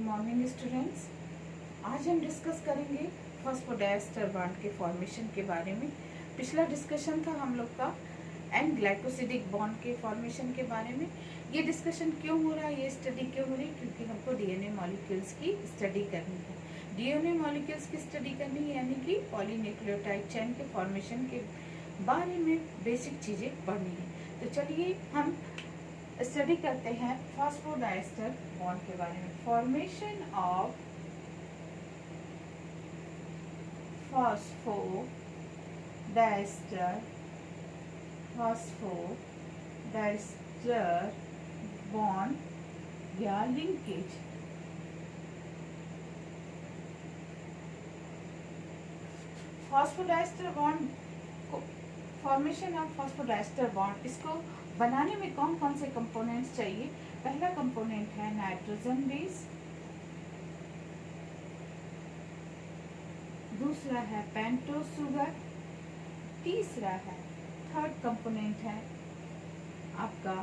Morning students. आज हम discuss करेंगे फॉस्फोडाइएस्टर बॉन्ड के फॉर्मेशन के बारे में। पिछला डिस्कशन था हम लोग का एन ग्लाइकोसिडिक बॉन्ड के फॉर्मेशन के बारे में। ये डिस्कशन क्यों हो रहा है, ये स्टडी क्यों हो रही है? क्योंकि हमको डीएनए मॉलिक्यूल्स की स्टडी करनी है। डीएनए मॉलिक्यूल्स की स्टडी करनी है यानी कि पॉलीन्यूक्लियोटाइड चेन के फॉर्मेशन के बारे में बेसिक चीज़ें पढ़नी है। तो चलिए हम स्टडी करते हैं फॉस्फोडाइएस्टर बॉन्ड के बारे में। फॉर्मेशन ऑफ फॉस्फोडाइएस्टर बॉन्ड या लिंकेज। फॉस्फोडाइएस्टर बॉन्ड को फॉर्मेशन ऑफ फॉस्फोडाइएस्टर बॉन्ड, इसको बनाने में कौन कौन से कंपोनेंट्स चाहिए? पहला कंपोनेंट है नाइट्रोजन बेस, दूसरा है पेंटोज शुगर, तीसरा है थर्ड कंपोनेंट है आपका,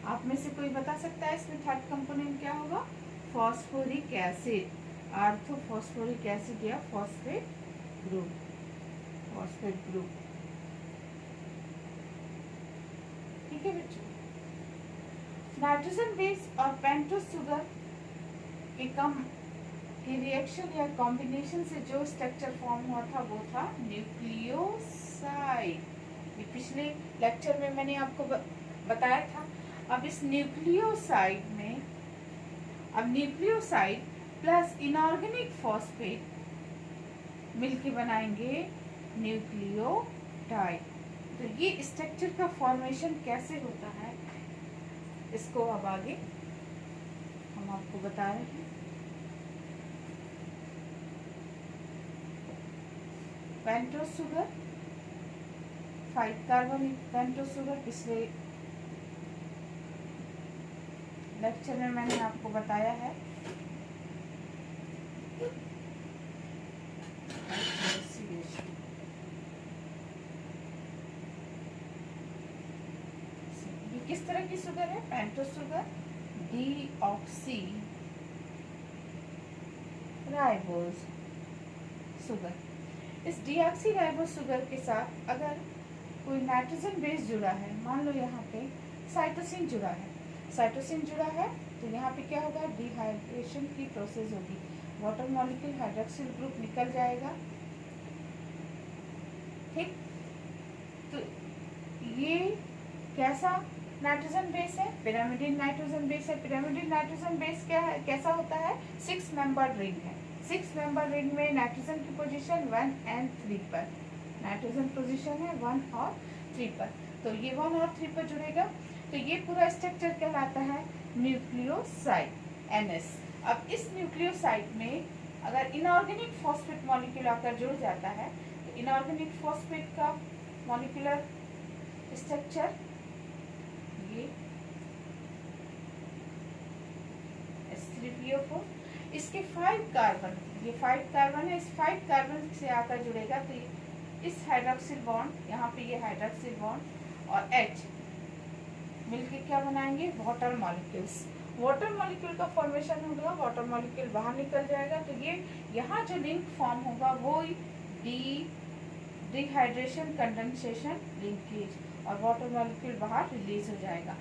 आप में से कोई बता सकता है इसमें थर्ड कंपोनेंट क्या होगा? फॉस्फोरिक एसिड, आर्थोफॉस्फोरिक एसिड या फॉस्फेट ग्रुप। ठीक है बच्चों, नाइट्रोजन बेस और पेंटोज शुगर के रिएक्शन या कॉम्बिनेशन से जो स्ट्रक्चर फॉर्म हुआ था वो था न्यूक्लियोसाइड। ये पिछले लेक्चर में मैंने आपको बताया था। अब इस न्यूक्लियोसाइड प्लस इनऑर्गेनिक फॉस्फेट मिलके बनाएंगे न्यूक्लियोटाइड। तो ये स्ट्रक्चर का फॉर्मेशन कैसे होता है इसको अब आगे हम आपको बता रहे हैं। Pentose sugar 5 carbon pentose sugar, पिछले लेक्चर में मैंने आपको बताया है। ये किस तरह की शुगर है? Pentose sugar deoxy ribose sugar. इस डीऑक्सी राइबोज शुगर के साथ अगर कोई नाइट्रोजन बेस जुड़ा है, मान लो यहाँ पे साइटोसिन जुड़ा है, तो यहाँ पे क्या होगा? डिहाइड्रेशन की प्रोसेस होगी, वाटर मॉलिक्यूल हाइड्रोक्सिल ग्रुप निकल जाएगा। ठीक, तो ये कैसा नाइट्रोजन बेस है? पिरामिडिन नाइट्रोजन बेस है। पिरामिडिन नाइट्रोजन बेस क्या है, कैसा होता है? 6 मेंबर रिंग है। 6 मेंबर रिंग में नाइट्रोजन की पोजीशन 1 और 3 पर, नाइट्रोजन पोजीशन है 1 और 3 पर, तो ये 1 और 3 पर जुड़ेगा। तो ये पूरा स्ट्रक्चर कहलाता है न्यूक्लियोसाइड NS। अब इस न्यूक्लियोसाइड में अगर इनऑर्गेनिक फॉस्फेट मॉलिक्यूल आकर जुड़ जाता है तो इनऑर्गेनिक फॉस्फेट का मॉलिक्यूलर स्ट्रक्चर ये H3PO4, इसके 5 कार्बन, ये 5 कार्बन है, इस 5 कार्बन से आकर जुड़ेगा तो इस हाइड्रोक्सिल बॉन्ड, यहाँ पे ये हाइड्रोक्सिल बॉन्ड और H मिलके क्या बनाएंगे? Water molecules. वाटर मॉलिक्यूल का फॉर्मेशन होगा, वाटर मॉलिक्यूल बाहर निकल जाएगा, तो ये यहाँ जो लिंक फॉर्म होगा वो डिहाइड्रेशन कंडेंसेशन लिंकेज, और वाटर मॉलिक्यूल बाहर रिलीज हो जाएगा।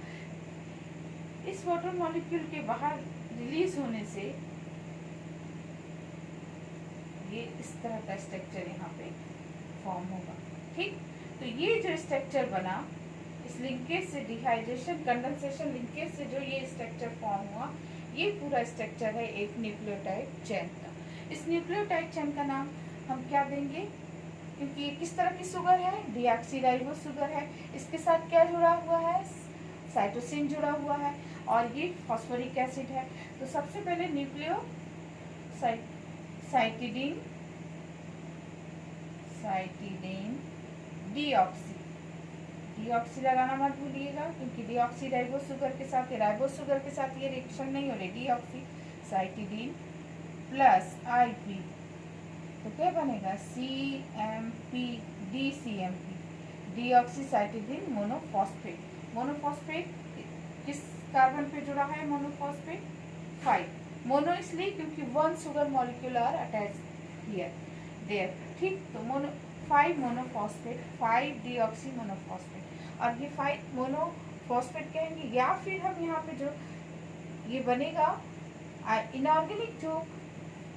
इस वाटर मॉलिक्यूल के बाहर रिलीज होने से ये इस तरह का स्ट्रक्चर यहाँ पे फॉर्म होगा। ठीक, तो ये जो स्ट्रक्चर बना इस लिंकेज से, डिहाइड्रेशन कंडेंसेशन लिंकेज से जो ये स्ट्रक्चर फॉर्म हुआ, ये पूरा स्ट्रक्चर है एक न्यूक्लियोटाइड चेन का। इस न्यूक्लियोटाइड चेन का नाम हम क्या देंगे? क्योंकि ये किस तरह की शुगर है? डीऑक्सीराइबोज शुगर है। इसके साथ क्या जुड़ा हुआ है? साइटोसिन जुड़ा हुआ है, और ये फॉस्फोरिक एसिड है। तो सबसे पहले न्यूक्लियोसाइटिडीन डीऑक्सी लगाना मत भूलिएगा, क्योंकि डीऑक्सीराइबोज शुगर के साथ, राइबोज शुगर के साथ ये रिएक्शन नहीं हो रही। डीऑक्सीसाइटिडीन प्लस IP, तो क्या बनेगा? DCMP, deoxycytidine monophosphate. मोनोफॉस्फेट किस कार्बन पे जुड़ा है? मोनोफॉस्फेट 5 मोनो इसलिए क्योंकि 1 sugar molecule are attach here there, ठीक। तो मोनो 5 मोनोफॉस्फेट 5 डीऑक्सी मोनोफॉस्फेट, और ये 5 मोनोफॉस्फेट कहेंगे, या फिर हम यहाँ पे जो ये बनेगा इनऑर्गेनिक जो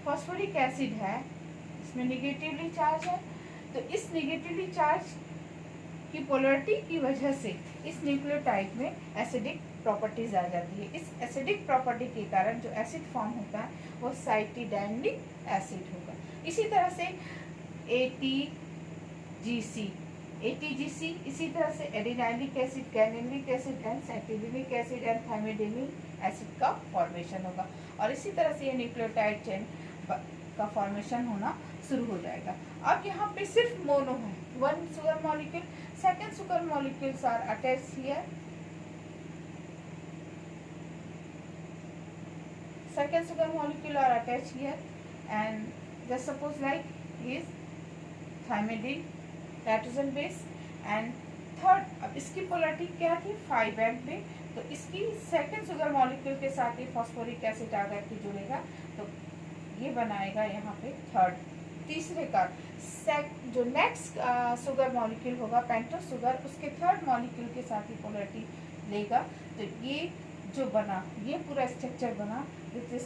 फॉस्फोरिक एसिड है इसमें निगेटिवली चार्ज है, तो इस निगेटिवली चार्ज की पोलरिटी की वजह से इस न्यूक्लियोटाइड में एसिडिक प्रॉपर्टीज आ जाती है। इस एसिडिक प्रॉपर्टी के कारण जो एसिड फॉर्म होता है वो साइटिडाइनिक एसिड होगा। इसी तरह से ATGC इसी तरह से adenylic acid, guanylic acid and cytidylic acid and thymidylic acid का फॉर्मेशन होगा, और इसी तरह से ये न्यूक्लियोटाइड चेन का फॉर्मेशन होना शुरू हो जाएगा। अब यहाँ पे सिर्फ मोनो है, 1 sugar molecule, second sugar molecules are attached here, second sugar molecule are attached here, and just suppose like is thymidine nitrogen base, and third, अब इसकी पोलरिटी क्या थी 5M पे, तो इसकी सेकंड सुगर मॉलिक्यूल के साथ ही फॉस्फोरिक एसिड आकर के जुड़ेगा, तो ये बनाएगा यहाँ पे थर्ड, तीसरे का जो नेक्स्ट सुगर मॉलिक्यूल होगा पेंटोस सुगर, उसके थर्ड मॉलिक्यूल के साथ ही पोलरिटी लेगा, तो ये जो बना, ये पूरा स्ट्रक्चर बना which is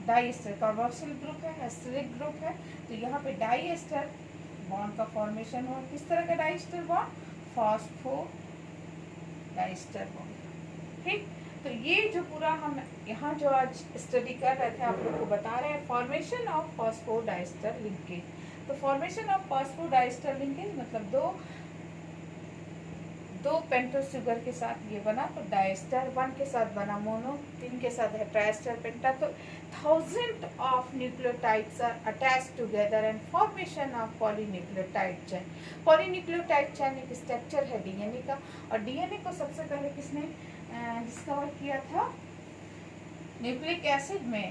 diester carboxyl group है, एस्टरिक ग्रुप है, तो यहाँ पे डाइएस्टर बॉन्ड का फॉर्मेशन हुआ। किस तरह का डाइएस्टर बॉन्ड? फॉस्फोडाइएस्टर बॉन्ड, ठीक। तो ये जो पूरा हम यहाँ जो आज स्टडी कर रहे थे आप लोग को बता रहे हैं फॉर्मेशन ऑफ फॉस्फोडाइएस्टर लिंकेज। तो फॉर्मेशन ऑफ फॉस्फोडाइएस्टर लिंकेज मतलब दो पेंटोस शुगर के साथ ये बना, तो डाइएस्टर, 1 के साथ बना मोनो, 3 के साथ है ट्राइएस्टर पेंटा, तो 1000 of nucleotides are attached together and formation of polynucleotide chain. Polynucleotide chain एक स्ट्रक्चर है डीएनए का, और डीएनए को सबसे पहले किसने डिस्कवर किया था? न्यूक्लिक एसिड में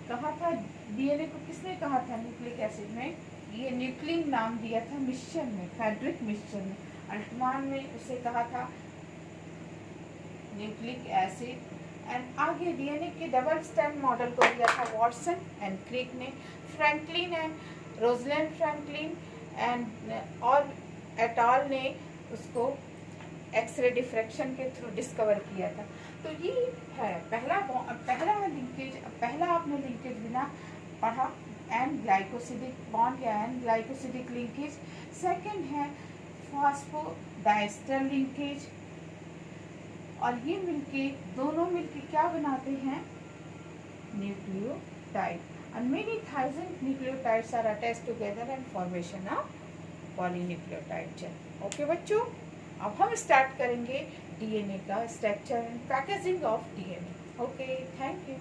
कहा था, डीएनए को किसने कहा था न्यूक्लिक एसिड में? ये न्यूक्लिन नाम दिया था मिश्रण में, फेडरिक मिश्रण में, अल्टमान में उसे कहा था न्यूक्लिक एसिड, एंड आगे डीएनए के डबल स्ट्रैंड मॉडल को दिया था वॉटसन एंड क्रिक ने, फ्रैंकलिन एंड रोजलैंड फ्रैंकलिन एंड और एटाल ने उसको एक्सरे डिफ्रैक्शन के थ्रू डिस्कवर किया था। तो ये है पहला लिंकेज, पहला आपने लिंकेज बिना पढ़ा एन ग्लाइकोसिडिक बॉन्ड या एन ग्लाइकोसिडिक लिंकेज, सेकंड है फॉस्फोडाइएस्टर लिंकेज, और ये दोनों मिलके क्या बनाते हैं? Nucleotide, and many thousand nucleotides are attached together and formation of polynucleotide chain। Okay बच्चों, अब हम स्टार्ट करेंगे डीएनए का structure and packaging of DNA. Okay, thank you.